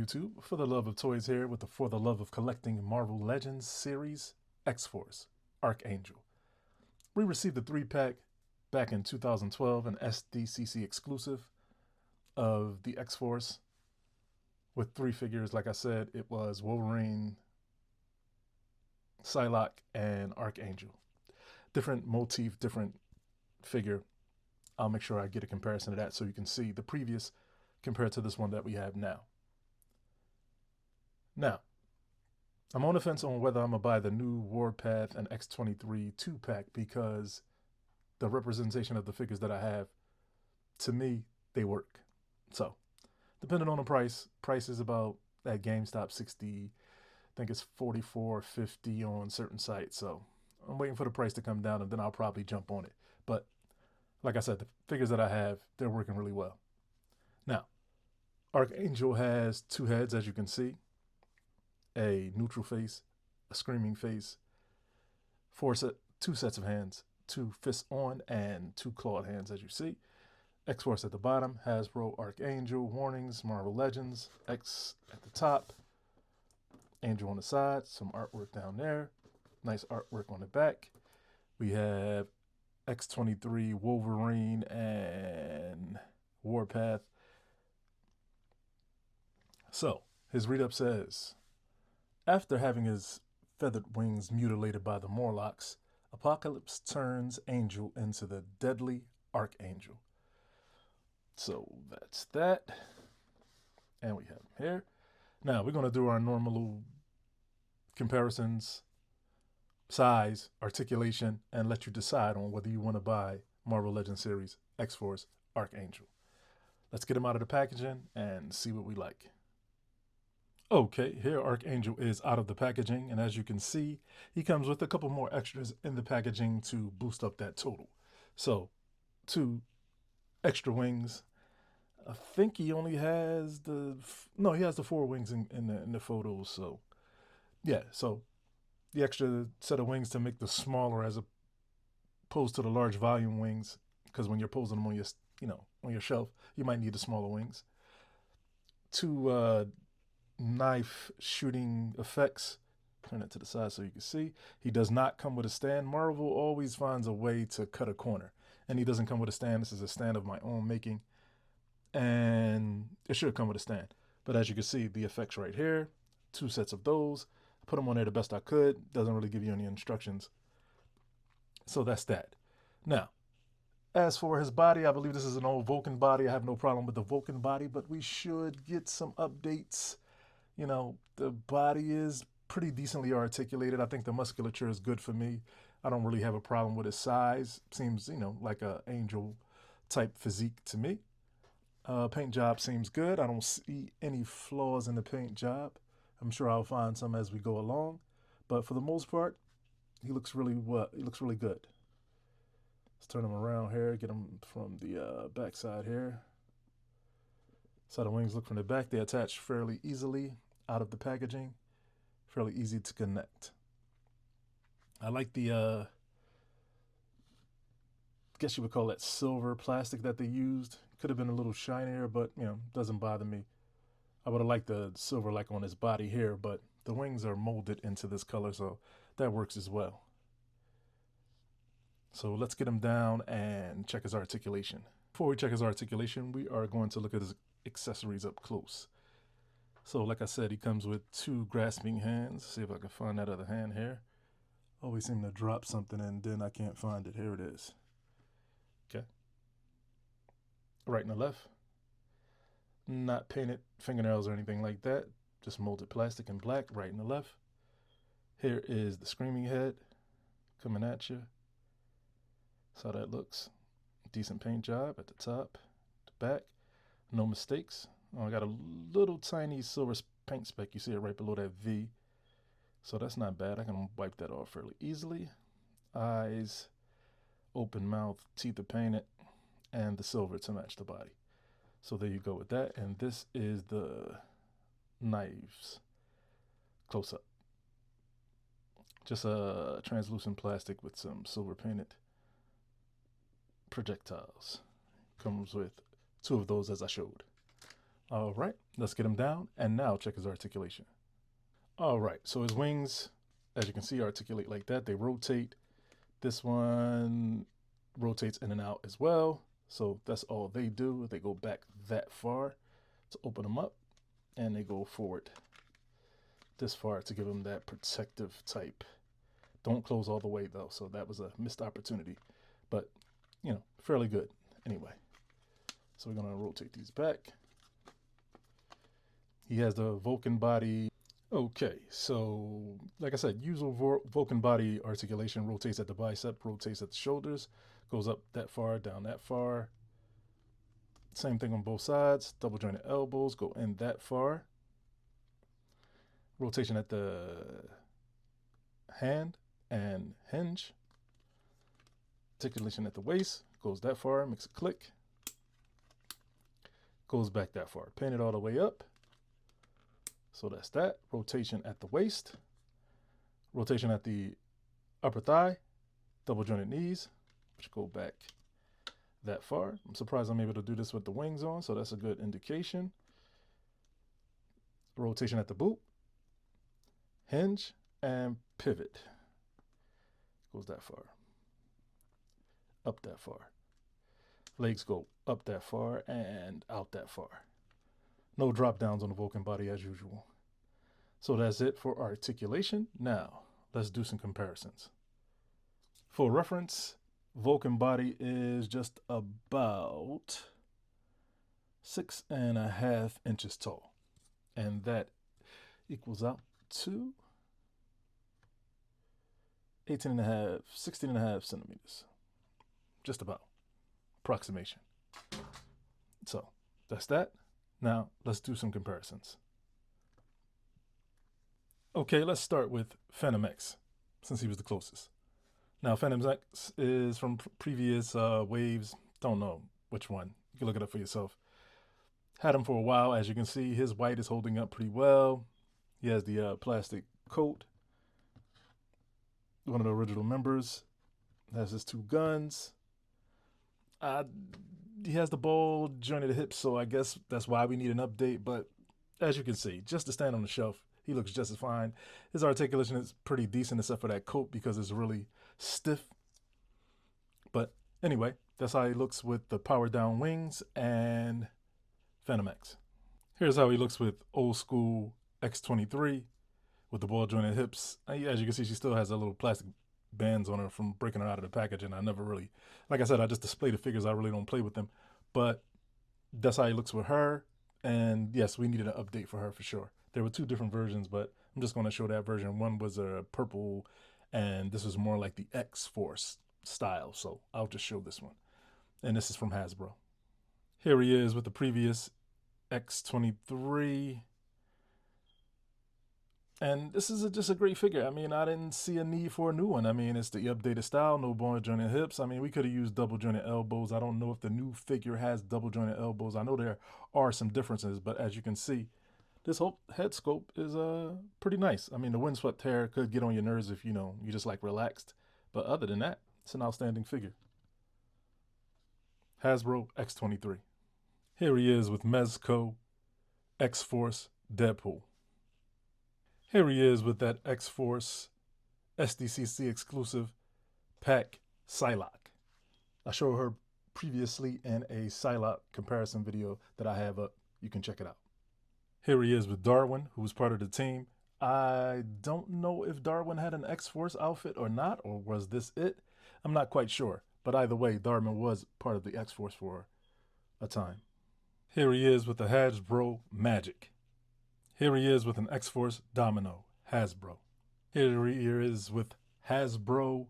YouTube? For the Love of Toys here with the For the Love of Collecting Marvel Legends series, X-Force, ArchAngel. We received the 3-pack back in 2012, an SDCC exclusive of the X-Force with 3 figures. Like I said, it was Wolverine, Psylocke, and ArchAngel. Different motif, different figure. I'll make sure I get a comparison of that so you can see the previous compared to this one that we have now. Now, I'm on the fence on whether I'm going to buy the new Warpath and X-23 2-pack because the representation of the figures that I have, to me, they work. So, depending on the price is about at GameStop 60, I think it's 44.50 on certain sites. So, I'm waiting for the price to come down and then I'll probably jump on it. But, like I said, the figures that I have, they're working really well. Now, ArchAngel has 2 heads, as you can see. A neutral face, a screaming face, 2 sets of hands, 2 fists on, and 2 clawed hands, as you see. X-Force at the bottom, Hasbro, ArchAngel, warnings, Marvel Legends, X at the top, Angel on the side, some artwork down there, nice artwork on the back. We have X-23, Wolverine, and Warpath. So, his read-up says, after having his feathered wings mutilated by the Morlocks, Apocalypse turns Angel into the deadly ArchAngel. So that's that. And we have him here. Now we're going to do our normal comparisons, size, articulation, and let you decide on whether you want to buy Marvel Legends series, X-Force, ArchAngel. Let's get him out of the packaging and see what we like. Okay, here ArchAngel is out of the packaging, and as you can see, he comes with a couple more extras in the packaging to boost up that total. So, 2 extra wings. I think he only has he has the 4 wings in the photos. So, yeah, so the extra set of wings to make the smaller as opposed to the large volume wings, because when you're posing them on on your shelf, you might need the smaller wings. 2 knife shooting effects. Turn it to the side so you can see. He does not come with a stand. Marvel always finds a way to cut a corner, and he doesn't come with a stand. This is a stand of my own making, and it should come with a stand. But as you can see, the effects right here, 2 sets of those. I put them on there the best I could. Doesn't really give you any instructions. So that's that. Now, as for his body, I believe this is an old Vulcan body. I have no problem with the Vulcan body, but we should get some updates. The body is pretty decently articulated. I think the musculature is good for me. I don't really have a problem with his size. Seems, like a angel type physique to me. Paint job seems good. I don't see any flaws in the paint job. I'm sure I'll find some as we go along. But for the most part, he looks really good. Let's turn him around here, get him from the back side here. So the wings look from the back. They attach fairly easily out of the packaging. Fairly easy to connect. I like the, I guess you would call that silver plastic that they used. Could have been a little shinier, but, doesn't bother me. I would have liked the silver like on his body here, but the wings are molded into this color, so that works as well. So let's get him down and check his articulation. Before we check his articulation, we are going to look at his accessories up close. So like I said, he comes with 2 grasping hands. See if I can find that other hand here. Always seem to drop something and then I can't find it. Here it is. Okay. Right and the left. Not painted fingernails or anything like that. Just molded plastic in black, right and the left. Here is the screaming head coming at you. That's how that looks. Decent paint job at the top, the back. No mistakes. I got a little tiny silver paint speck. You see it right below that V. So that's not bad. I can wipe that off fairly easily. Eyes, open mouth, teeth are painted, and the silver to match the body. So there you go with that. And this is the knives close up. Just a translucent plastic with some silver painted projectiles. Comes with 2 of those as I showed. All right, let's get him down. And now check his articulation. All right, so his wings, as you can see, articulate like that. They rotate. This one rotates in and out as well. So that's all they do. They go back that far to open them up, and they go forward this far to give them that protective type. Don't close all the way though, so that was a missed opportunity, but you know, fairly good anyway. So we're gonna rotate these back. He has the Vulcan body. Okay, so like I said, usual Vulcan body articulation: rotates at the bicep, rotates at the shoulders, goes up that far, down that far. Same thing on both sides. Double jointed elbows go in that far. Rotation at the hand and hinge. Articulation at the waist goes that far, makes a click. Goes back that far. Pin it all the way up. So that's that. Rotation at the waist. Rotation at the upper thigh. Double jointed knees, which go back that far. I'm surprised I'm able to do this with the wings on, so that's a good indication. Rotation at the boot. Hinge and pivot. Goes that far. Up that far. Legs go up that far and out that far. No drop downs on the Vulcan body as usual. So that's it for articulation. Now, let's do some comparisons. For reference, Vulcan body is just about 6.5 inches tall. And that equals out to 18.5, 16.5 centimeters. Just about. Approximation. So that's that. Now let's do some comparisons. Okay, let's start with Phantom X, since he was the closest. Now Phantom X is from previous waves. Don't know which one. You can look it up for yourself. Had him for a while. As you can see, his white is holding up pretty well. He has the plastic coat. One of the original members. Has his two guns. He has the ball jointed hips, so I guess that's why we need an update. But as you can see, just to stand on the shelf, he looks just as fine. His articulation is pretty decent, except for that coat because it's really stiff. But anyway, that's how he looks with the power down wings and Phantom X. Here's how he looks with old school X23 with the ball jointed hips. As you can see, she still has a little plastic bands on her from breaking her out of the package, and I never really, like I said, I just display the figures. I really don't play with them, but that's how he looks with her. And yes, we needed an update for her for sure. There were two different versions, but I'm just going to show that version. One was a purple, and this was more like the X-Force style, so I'll just show this one. And this is from Hasbro. Here he is with the previous X23. And this is just a great figure. I mean, I didn't see a need for a new one. I mean, it's the updated style, no ball jointed hips. I mean, we could have used double jointed elbows. I don't know if the new figure has double jointed elbows. I know there are some differences, but as you can see, this whole head sculpt is pretty nice. I mean, the windswept hair could get on your nerves if, you know, you just like relaxed. But other than that, it's an outstanding figure. Hasbro X23. Here he is with Mezco, X-Force, Deadpool. Here he is with that X-Force SDCC exclusive pack Psylocke. I showed her previously in a Psylocke comparison video that I have up. You can check it out. Here he is with Darwin, who was part of the team. I don't know if Darwin had an X-Force outfit or not, or was this it? I'm not quite sure. But either way, Darwin was part of the X-Force for a time. Here he is with the Hasbro Magic. Here he is with an X-Force Domino, Hasbro. Here he is with Hasbro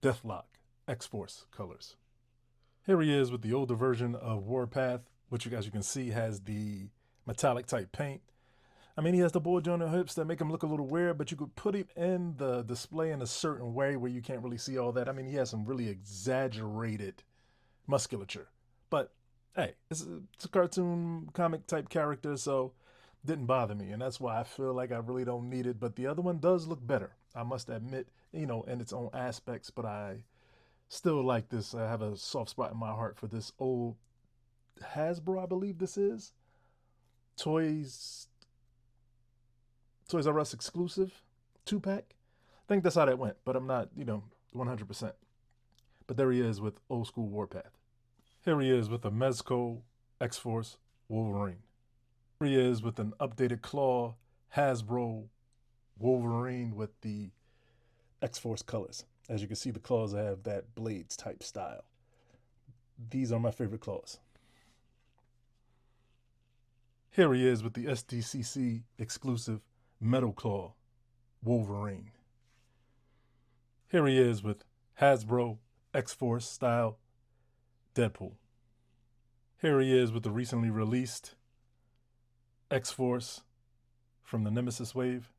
Deathlock, X-Force colors. Here he is with the older version of Warpath, which, as you can see, has the metallic type paint. I mean, he has the ball jointed hips that make him look a little weird, but you could put it in the display in a certain way where you can't really see all that. I mean, he has some really exaggerated musculature. But hey, it's a cartoon comic type character, so didn't bother me. And that's why I feel like I really don't need it. But the other one does look better, I must admit, you know, in its own aspects. But I still like this. I have a soft spot in my heart for this old Hasbro, I believe this is. Toys R Us exclusive 2-pack. I think that's how that went, but I'm not, 100%. But there he is with Old School Warpath. Here he is with a Mezco X-Force Wolverine. Here he is with an updated Claw Hasbro Wolverine with the X-Force colors. As you can see, the claws have that Blades type style. These are my favorite claws. Here he is with the SDCC exclusive Metal Claw Wolverine. Here he is with Hasbro X-Force style Deadpool. Here he is with the recently released X-Force from the Nemesis wave,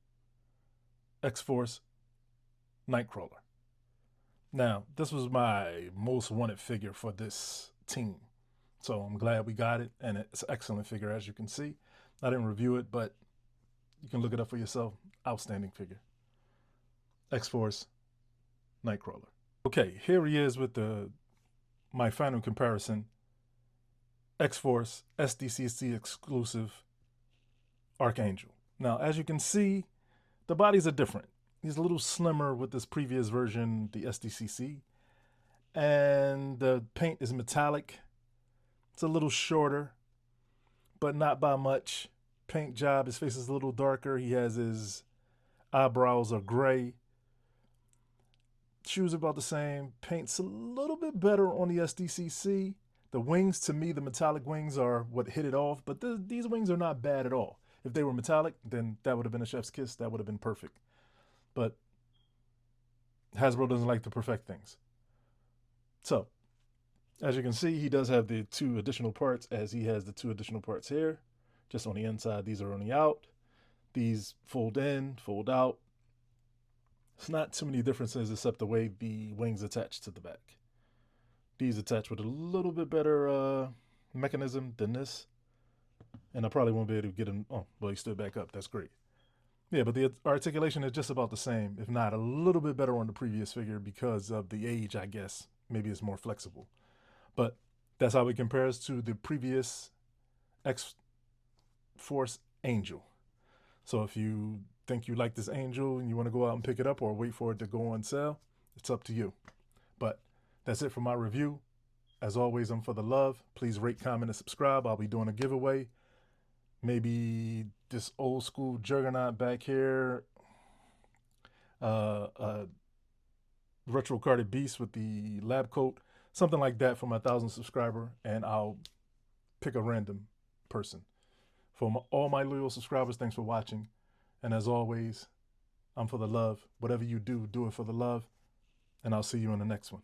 X-Force Nightcrawler. Now, this was my most wanted figure for this team, so I'm glad we got it, and it's an excellent figure, as you can see. I didn't review it, but you can look it up for yourself. Outstanding figure. X-Force Nightcrawler. Okay, here he is with my final comparison. X-Force SDCC exclusive ArchAngel. Now, as you can see, the bodies are different. He's a little slimmer with this previous version, the SDCC. And the paint is metallic. It's a little shorter, but not by much. Paint job, his face is a little darker. He has his eyebrows are gray. Shoes about the same. Paint's a little bit better on the SDCC. The wings, to me, the metallic wings are what hit it off, but these wings are not bad at all. If they were metallic, then that would have been a chef's kiss. That would have been perfect. But Hasbro doesn't like to perfect things. So, as you can see, he does have the 2 additional parts, as he has the 2 additional parts here. Just on the inside, these are on the out. These fold in, fold out. It's not too many differences except the way the wings attach to the back. These attach with a little bit better mechanism than this. And I probably won't be able to get him. Oh, well, he stood back up. That's great. Yeah, but the articulation is just about the same, if not a little bit better on the previous figure because of the age, I guess. Maybe it's more flexible. But that's how it compares to the previous X-Force Angel. So if you think you like this Angel and you want to go out and pick it up or wait for it to go on sale, it's up to you. But that's it for my review. As always, I'm for the love. Please rate, comment, and subscribe. I'll be doing a giveaway. Maybe this old school Juggernaut back here. Retro carded beast with the lab coat. Something like that for my 1,000 subscriber. And I'll pick a random person. For all my loyal subscribers, thanks for watching. And as always, I'm for the love. Whatever you do, do it for the love. And I'll see you in the next one.